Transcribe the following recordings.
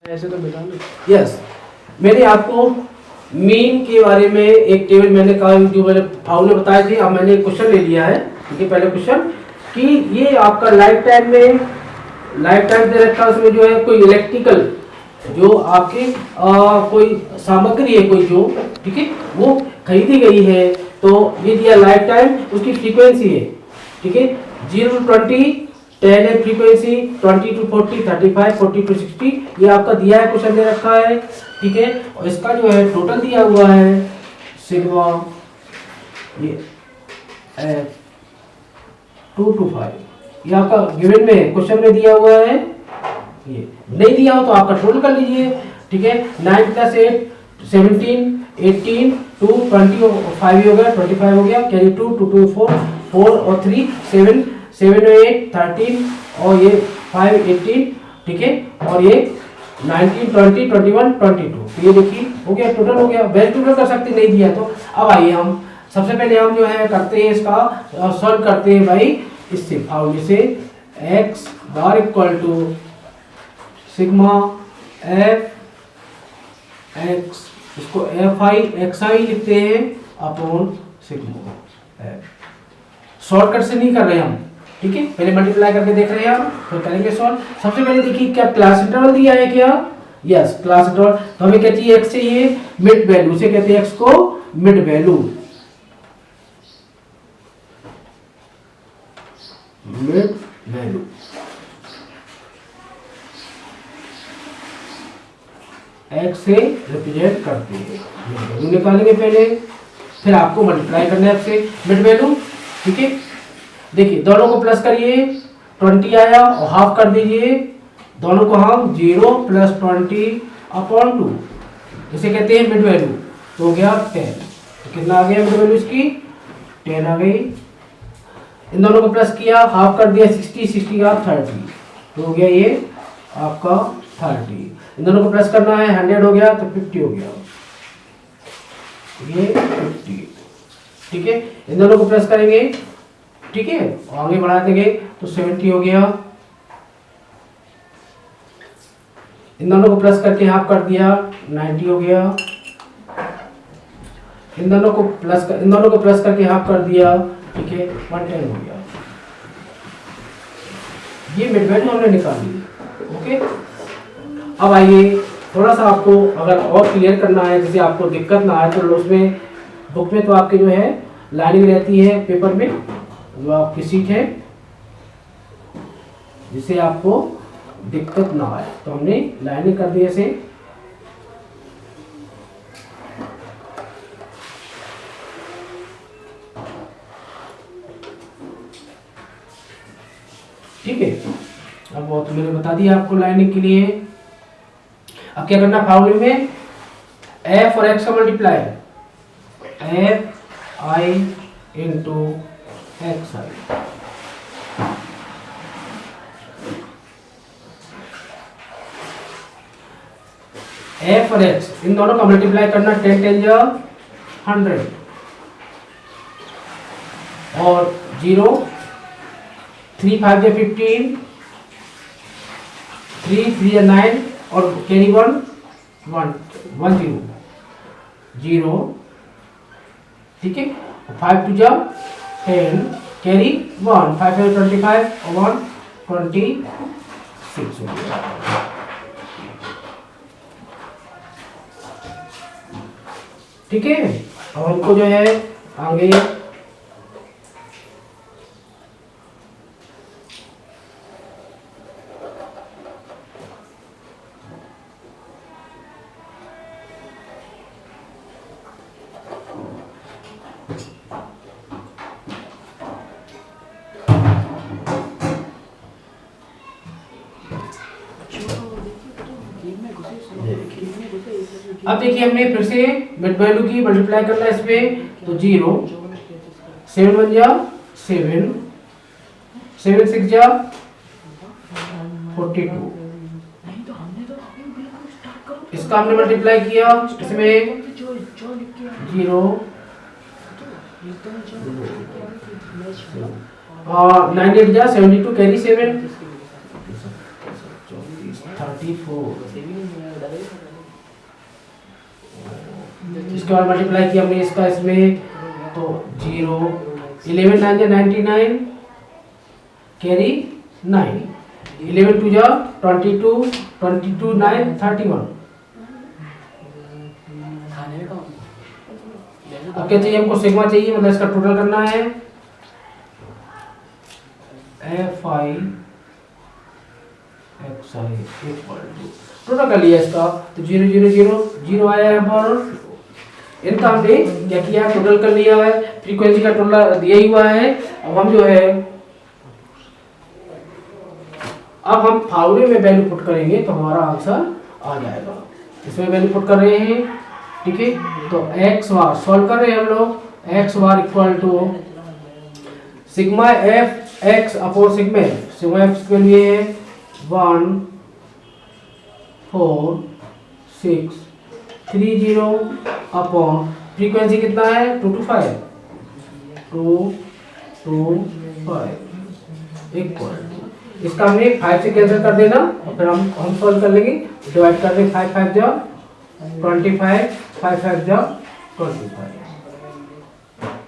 ऐसे तो मिला नहीं। यस, मैंने आपको मीन के बारे में एक टेबल मैंने कहा जो मैंने फाउल में बताई थी। अब मैंने एक क्वेश्चन ले लिया है, ठीक है। पहले क्वेश्चन कि ये आपका लाइफ टाइम में लाइफ टाइम दे रखा है, उसमें जो है कोई इलेक्ट्रिकल जो आपकी कोई सामग्री है कोई जो, ठीक है, वो खरीदी गई है। तो ये दिया लाइफ टाइम, उसकी फ्रीक्वेंसी है, ठीक है। 0 to 20 10 है फ्रीक्वेंसी, 20 to 40 35, 40 to 60 ये आपका दिया है, क्वेश्चन दे रखा है, ठीक है। और इसका जो है टोटल दिया हुआ है सिग्मा ये 2 to 5 ये आपका गिवन में क्वेश्चन में दिया हुआ है। ये नहीं दिया हो तो आपका टोटल कर लीजिए, ठीक है। 9 + 8 17 18 2 20 5 हो गया, 25 हो गया, कैरी 2 2 2 4 और 3 7 7 और 8 13 और ये 5 18, ठीक है। और ये 19 20 21 22 तो ये देखिए हो गया, टोटल हो गया। बेस्ट टोटल कर सकते नहीं दिया तो। अब आइए हम सबसे पहले हम जो है करते हैं इसका सॉल्व करते हैं भाई इससे फार्मूले से। x bar equal to sigma F X, इसको एफ आई एक्स आई लिखते हैं अपॉन सिग्मा एफ। शॉर्टकट से नहीं कर रहे हम, ठीक है। पहले मल्टीप्लाई करके देख रहे हैं हम, फिर करेंगे सॉल्व। सबसे पहले देखिए क्या क्लास इंटरवल दिया है क्या? Yes, class interval. तो हमें कहती है एक्स चाहिए मिड वैल्यू, उसे कहते हैं एक्स को mid value, mid value. X से रिप्रेजेंट करते हैं, मिड वैल्यू निकालेंगे पहले, फिर आपको मल्टीप्लाई करना है एक्स से मिड वैल्यू, ठीक है। देखिए दोनों को प्लस करिए, 20 आया और हाफ कर दीजिए, दोनों को हम 0 + 20 अपॉन 2 इसे कहते हैं मिड वैल्यू। तो हो गया 10। तो कितना आ गया मिड वैल्यू इसकी? 10 आ गई। इन दोनों को प्लस किया, हाफ कर दिया, 60 60 का 30 तो हो गया ये आपका 30। इन दोनों को प्लस करना है, 100 हो गया तो 50 हो गया, ये 50, ठीक है। इन दोनों को प्लस करेंगे, ठीक है, आगे बढ़ा देंगे तो 70 हो गया। इन दोनों को प्लस करके हाफ कर दिया, 90 हो गया। इन दोनों को प्लस करके हाफ कर दिया, ठीक है, 110 हो गया। ये मिड वैल्यू हमने निकाल ली, ओके। अब आइए थोड़ा सा आपको अगर और क्लियर करना है, जैसे आपको दिक्कत ना आए तो उसमें बुक में तो आपके जो है लाइनिंग रहती है पेपर में, जो आपकी सीट है, जिससे आपको दिक्कत ना आए तो हमने लाइनिंग कर दी ऐसे, ठीक है। अब वो तो मैंने बता दिया आपको लाइनिंग के लिए। अब क्या करना फार्मूले में f और x का multiply, F I into x I, F और x इन दोनों का मल्टीप्लाई करना, 10 10 जा 100 और 0 3 5 जा 15, 3 3 जा 9 और कैरी 1 1 1 0 0, ठीक है। 5 2 जा 10 कैरी 1 5 5 25 और 1 26 हो गया, ठीक है। और हमको जो है आगे अब देखिए हमने फिर से मिड वैल्यू की मल्टीप्लाई करना है इसमें, तो 0 7 1 जा 7 7 6 जा 42, इसका हमने मल्टीप्लाई किया इसमें 0 और 9 8 जा 72 कैरी 7 34 इसके बाद मल्टीप्लाई किया हमने इसका इसमें, तो 0, 11 9 जा 99, कैरी 9, 11 2 जा 22, 22 9 31। अब क्या चाहिए हमको, सिग्मा चाहिए, मतलब इसका टोटल करना है, fi xi equal to, total कर लिया इसका, तो 0 0 0 0 आया है पर इनका हमने क्या किया, टोटल कर लिया है, फ्रीक्वेंसी का टोटल दिया ही हुआ है। अब हम जो है, अब हम फार्मूले में वैल्यू पुट करेंगे तो हमारा आंसर आ जाएगा। इसमें वैल्यू पुट कर रहे हैं, ठीक है, तो x बार सॉल्व कर रहे हैं हम लोग, x bar equal to sigma F x upon sigma f, sigma f के लिए 1 4 6 3 0 अपॉन फ्रीक्वेंसी कितना है 225 इक्वल, इसका हमने 5 से कैंसिल कर देना और फिर हम सॉल्व कर लेंगे, डिवाइड कर देंगे, 5 5 जा 25, 5 5 जा 25,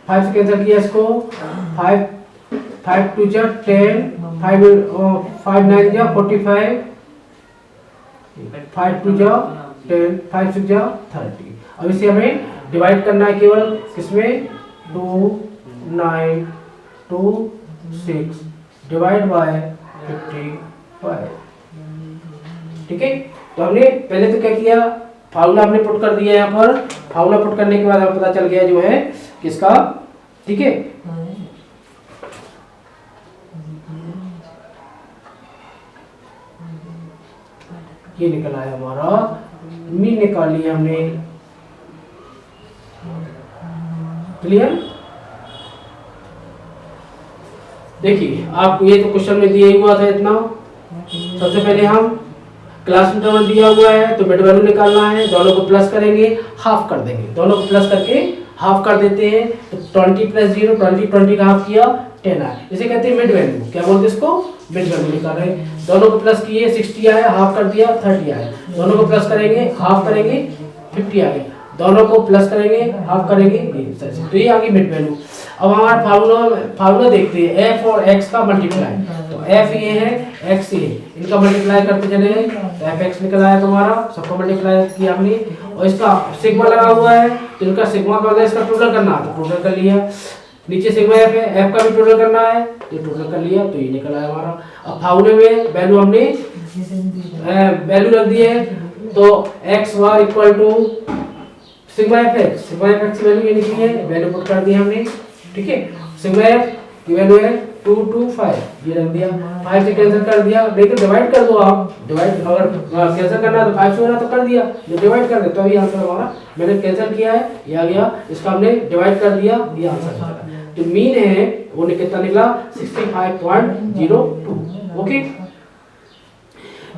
5 से कैंसिल किया इसको, 5 5 2 जा 10, 5 9 जा 45, 5 2 जा 10, 5 6 जा 30। अब इसे हमें डिवाइड करना है केवल किसमें, 2 9 2 6 डिवाइड बाय 55, ठीक है। तो हमने पहले तो क्या किया, फार्मूला हमने पुट कर दिया, यहाँ पर फार्मूला पुट करने के बाद हमें पता चल गया जो है किसका, ठीक है। ये निकल आया हमारा, मीन निकाल लिया हमने, क्लियर। देखिए आपको ये तो क्वेश्चन में दिया हुआ था इतना। सबसे पहले हम क्लास इंटरवल दिया हुआ है तो मिड वैल्यू निकालना है, दोनों को प्लस करेंगे, हाफ कर देंगे, दोनों को प्लस करके हाफ कर देते हैं, तो 20 + 0 20 20 का हाफ किया 10 आया, इसे कहते हैं मिड वैल्यू। क्या बोलते हैं इसको, मिड वैल्यू निकाल रहे हैं। दोनों को प्लस किए 60 आया, हाफ कर दिया 30 आया, दोनों को प्लस करेंगे हाफ करेंगे 50 आ गया, दोनों को प्लस करेंगे हाफ करेंगे, तो ये आ गई मिड वैल्यू। अब हमारा फार्मूला देखते हैं, f और x का मल्टीप्लाई, तो f ये है x ये, इनका मल्टीप्लाई करते चले गए तो fx निकल आया तुम्हारा, सबको मल्टीप्लाई किया हमने, और इसका सिग्मा लगा हुआ है तो इनका सिग्मा का मतलब इसका टोटल करना है, तो टोटल कर लिया। नीचे सिग्मा f है, f का भी टोटल करना है, ये टोटल कर लिया, तो ये निकल आया हमारा। अब फार्मूले में वैल्यू हमने वैल्यू रख दी है, तो x bar equal to sigma fx की वैल्यू ये निकली है, वैल्यू पुट कर दी हमने, ठीक है। सिग्मा f की वैल्यू है 225, ये रख दिया, 5 से कैंसिल कर दिया, लेकिन डिवाइड कर दो आप, डिवाइड अगर कैंसिल करना है तो 5 से होना तो कर दिया, जो डिवाइड कर दे तो अभी आंसर हमारा, मैंने कैंसिल किया है ये आ गया, इसका हमने डिवाइड कर दिया, ये आंसर निकला। तो मीन है वो कितना निकला 65.02, ओके।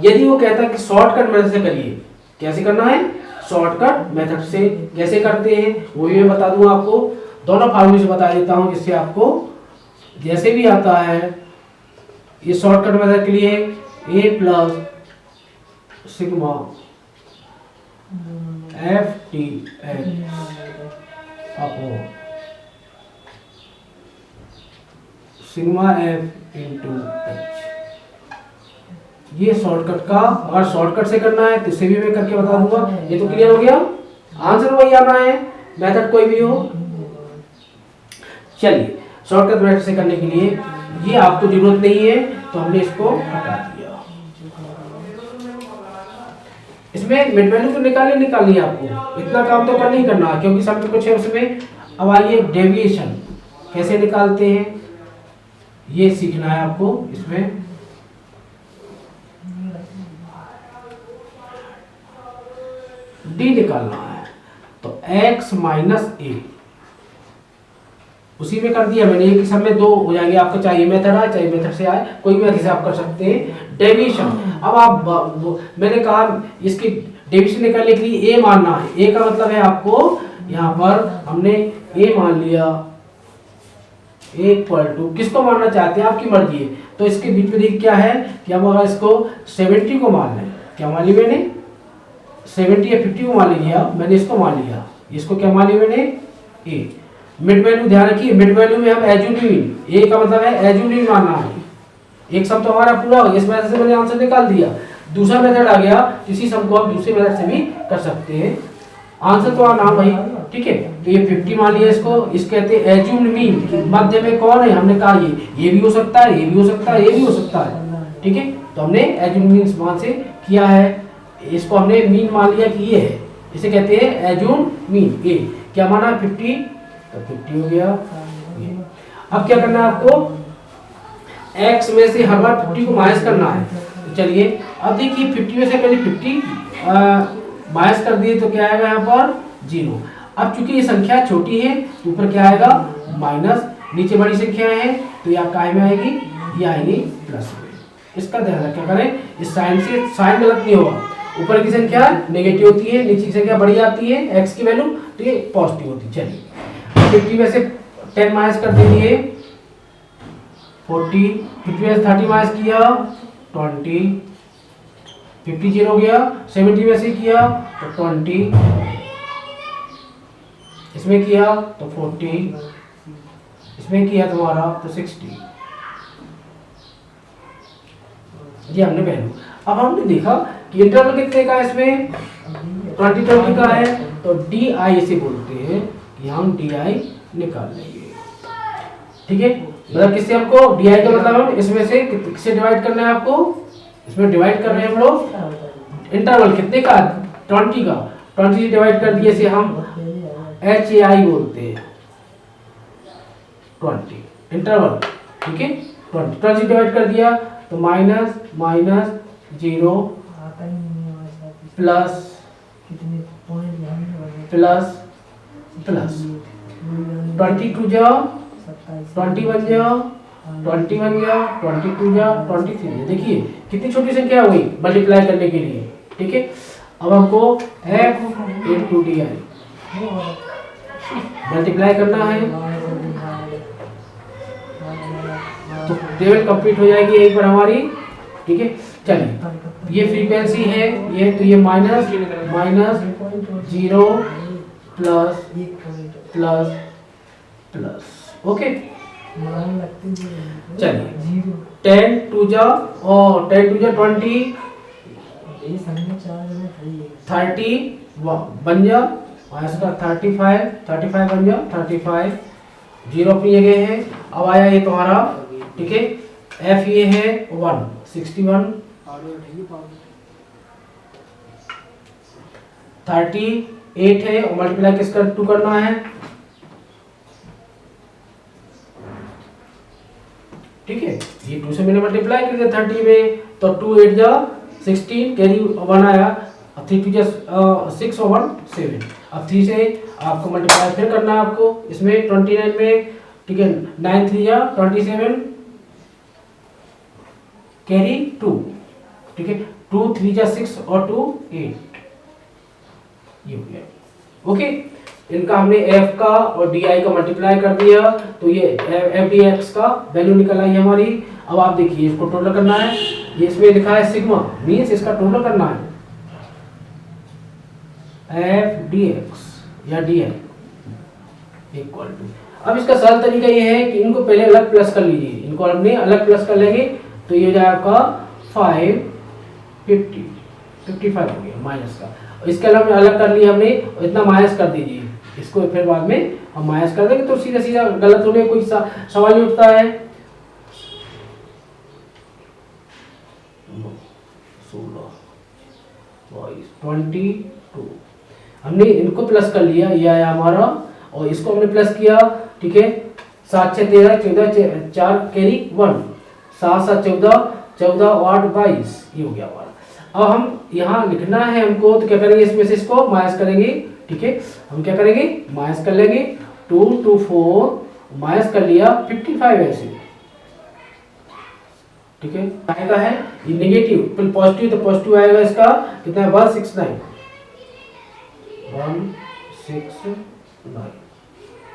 यदि वो कहता है कि शॉर्टकट मेथड से करिए, कैसे करना है, शॉर्टकट मेथड से कैसे करते हैं वो भी मैं बता दूंगा आपको, दोनों फार्मूले से बता देता हूं, जिससे आपको जैसे भी आता है ये शॉर्टकट मेथड के लिए a plus sigma F T upon sigma F into H, ये शॉर्टकट का, अगर शॉर्टकट से करना है तो इसे भी मैं करके बता दूंगा। ये तो क्लियर हो गया, आंसर वही आना है, मेथड कोई भी हो। चलिए शॉर्टकट मेथड से करने के लिए ये आपको जरूरत नहीं है तो हमने इसको हटा दिया। इसमें मिड वैल्यू तो निकालनी है आपको, इतना काम तो कर नहीं करना क्योंकि सब कुछ है उसमें। अब आइए डेविएशन कैसे निकालते हैं ये सीखना है आपको। इसमें डी निकालना है तो x माइनस ए, उसी में कर दिया मैंने, एक सब में 2 हो जाएंगे, आपको चाहिए मेथड आए चाहे मेथड से आए, कोई भी मेथड से आप कर सकते हैं। डेविएशन, अब आप मैंने कहा इसकी डेविएशन निकालने के लिए a मानना है, a का मतलब है आपको यहाँ पर हमने a मान लिया, a इक्वल टू किसको मानना चाहते हैं आपकी मर्जी है। तो इसके बीच में क्या है कि हम अगर इसको 70 को मान लें, क्या मान ली मैंने 70 या 50 को मान लीजिए, मैंने इसको मान लिया, इसको क्या मान लिया मैंने, ए। मिड वैल्यू ध्यान रखिए, मिड वैल्यू में हम एज्यूम मीन, ए का मतलब है एज्यूम मीन मानना है। एक सम तो हमारा पूरा हो गया, इस मेथड से मैंने आंसर निकाल दिया। दूसरा मेथड आ गया, इसी सम को हम दूसरे मेथड से भी कर सकते हैं। आंसर तो आना भाई, ठीक है। तो ये 50 मान लिया, इस कहते हैं एज्यूम्ड मीन। मध्य में कौन है, हमने कहा ये भी हो सकता है, ये भी हो सकता है, ये भी हो सकता है, ठीक है। तो हमने एज्यूम्ड मीन मान से किया है, इसको हमने मीन मान लिया कि ये है, इसे कहते हैं एज्यूम्ड मीन। ए क्या माना 50, तो 50 हो गया। अब क्या करना है आपको, x में से हर बार 50 को माइनस करना है। तो चलिए अब देखिए 50 में से पहले 50 माइनस कर दिए तो क्या आएगा यहाँ पर 0। अब चूंकि ये संख्या छोटी है तो ऊपर क्या आएगा माइनस, नीचे बड़ी संख्या है तो यह काय में आएगी, ये आएगी प्लस में। इसका ध्यान रखा करें, इस साइन से साइन गलत नहीं होगा। ऊपर की संख्या नेगेटिव होती है, नीचे की संख्या बड़ी आती है x की वैल्यू, तो ये पॉजिटिव होती है। चलिए 50 में से 10 माइनस कर दीजिए 40, 50 में से 30 माइनस किया 20, 50 0 हो गया। 70 में से किया तो 20, इसमें किया तो 40, इसमें किया तुम्हारा तो 60। ये हमने वैल्यू। अब हमने देखा कि इंटरवल कितने का है, इसमें 20 का है, तो डी आई इसे बोलते हैं कि हम डी आई निकाल लेंगे, ठीक है। मतलब किससे हमको डी आई का मतलब हम इसमें से किससे डिवाइड करना है, आपको इसमें डिवाइड कर रहे हैं हम लोग इंटरवल कितने का 20 का, 20 से डिवाइड कर दिए, इसे हम एच ए आई बोलते हैं 20 इंटरवल, ठीक है। 20 से डिवाइड कर दिया तो minus minus 0 plus plus plus 22 जाओ 21 जाओ 21 जाओ 22 जाओ 23। देखिए कितनी छोटी संख्या हो गई मल्टीप्लाई करने के लिए, ठीक है। अब हमको f into D I multiply करना है तो टेबल कंप्लीट हो जाएगी यहीं पर हमारी, ठीक है। चलिए ये फ्रीक्वेंसी है ये, तो ये minus minus 0 plus plus plus, okay. चलिए 10 2 जा और 10 2 जा 20 30 बन जा, इसका 35 बन जा 35, 0 अपनी जगह है। अब आया ये तुम्हारा, ठीक है। f ये है 1 61 38 है और मल्टीप्लाई किसका 2 करना है, ठीक है। ये 2 से मैंने मल्टीप्लाई कर दिया 30 में, तो 2 8 जा 16 कैरी 1 आया, 3 2 जा 6 और 1 7। अब 3 से आपको मल्टीप्लाई फिर करना है आपको इसमें 29 में, ठीक है। 9 3 जा 27 कैरी 2, ठीक है। 2 3 जा 6 और 2 8, ये हो गया, ओके। इनका हमने f का और di का मल्टीप्लाई कर दिया तो ये f dx का वैल्यू निकल आई हमारी। अब आप देखिए इसको टोटल करना है, ये इसमें लिखा है सिग्मा, मींस इसका टोटल करना है f dx या di इक्वल टू। अब इसका सरल तरीका ये है कि इनको पहले अलग प्लस कर लीजिए, इनको हमने अलग प्लस कर लेंगे तो ये हो जाएगा आपका 55 हो गया माइनस का। इसके अलावा अलग कर लिया हमने, इतना माइनस कर दीजिए, इसको फिर बाद में हम माइनस कर देंगे तो सीधा सीधा गलत होने कोई सवाल नहीं उठता है। 22 हमने इनको प्लस कर लिया, ये आया हमारा, और इसको हमने प्लस किया, ठीक है। 7 6 13 14 4 कैरी 1 7 7 14 14 8 22, ये हो गया हमारा। अब हम यहाँ लिखना है हमको, तो क्या करेंगे इसमें से इसको माइनस करेंगे, ठीक है। हम क्या करेंगे माइनस कर लेंगे 2 2 4 माइनस कर लिया 55 ऐसे, ठीक है। आएगा है ये नेगेटिव फिर पॉजिटिव, तो पॉजिटिव आएगा इसका कितना है 169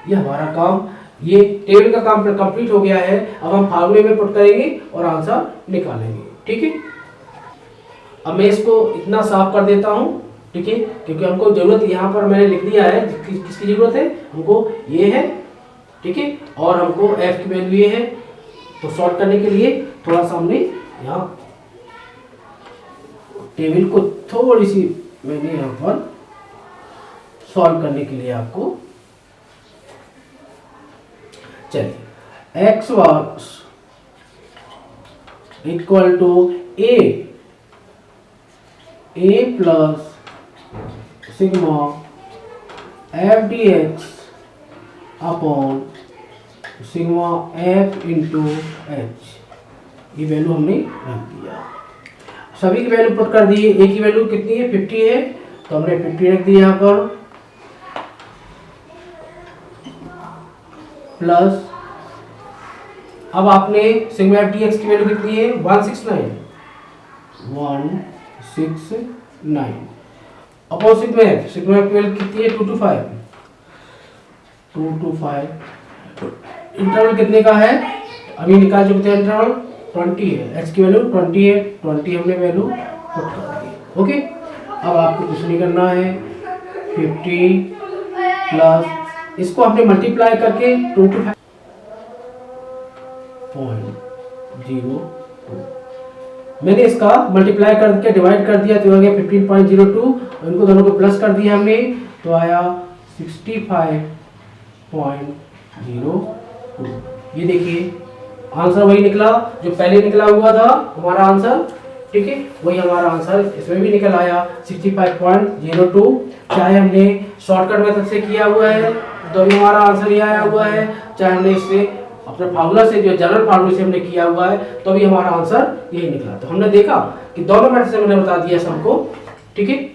ये हमारा काम, ये टेबल का काम कंप्लीट हो गया है। अब हम फार्मूले में पुट करेंगे और आंसर निकालेंगे, ठीक है। अब मैं इसको इतना साफ कर देता हूँ, ठीक है, क्योंकि हमको जरूरत यहाँ पर मैंने लिख दिया है किसकी जरूरत है, हमको ये है, ठीक है, और हमको f की वैल्यू ये है। तो सॉल्व करने के लिए थोड़ा सा हमने यहाँ टेबल को थोड़ी सी मैंने यहाँ पर सॉल्व करने के लिए आपको, चलिए x was equal to a plus sigma f dx upon sigma f into h, ये वैल्यू हमने रख दिया। सभी की वैल्यू पुट कर दी। a की वैल्यू कितनी है, 50 है, तो हमने 50 रख दी यहाँ पर, प्लस अब आपने सिग्मा एफ डी एक्स की वैल्यू कितनी है, 169 अपॉन सिग्मा एफ की वैल्यू कितनी है, 225 इंटरवल कितने का है, अभी निकाल चुके थे इंटरवल 20 है, एक्स की वैल्यू 20 है, 20 हमने वैल्यू पुट कर दी। ओके, अब आपको कुछ नहीं करना है, 50 प्लस इसको आपने मल्टीप्लाई करके 25.02 मैंने इसका मल्टीप्लाई करके डिवाइड कर दिया तो आ गया 15.02 और इनको दोनों को प्लस कर दिया हमने तो आया 65.02। ये देखिए आंसर वही निकला जो पहले निकला हुआ था हमारा आंसर, ठीक है, वही हमारा आंसर इसमें भी निकल आया 65.02। चाहे हमने शॉर्टकट मेथड से किया हुआ है तो भी हमारा आंसर ये आया हुआ है, चाहे हमने इससे अपने फार्मूला से जो जनरल फार्मूला से हमने किया हुआ है तो भी हमारा आंसर यही निकला। तो हमने देखा कि दोनों मेथड से मैंने बता दिया सबको, ठीक है।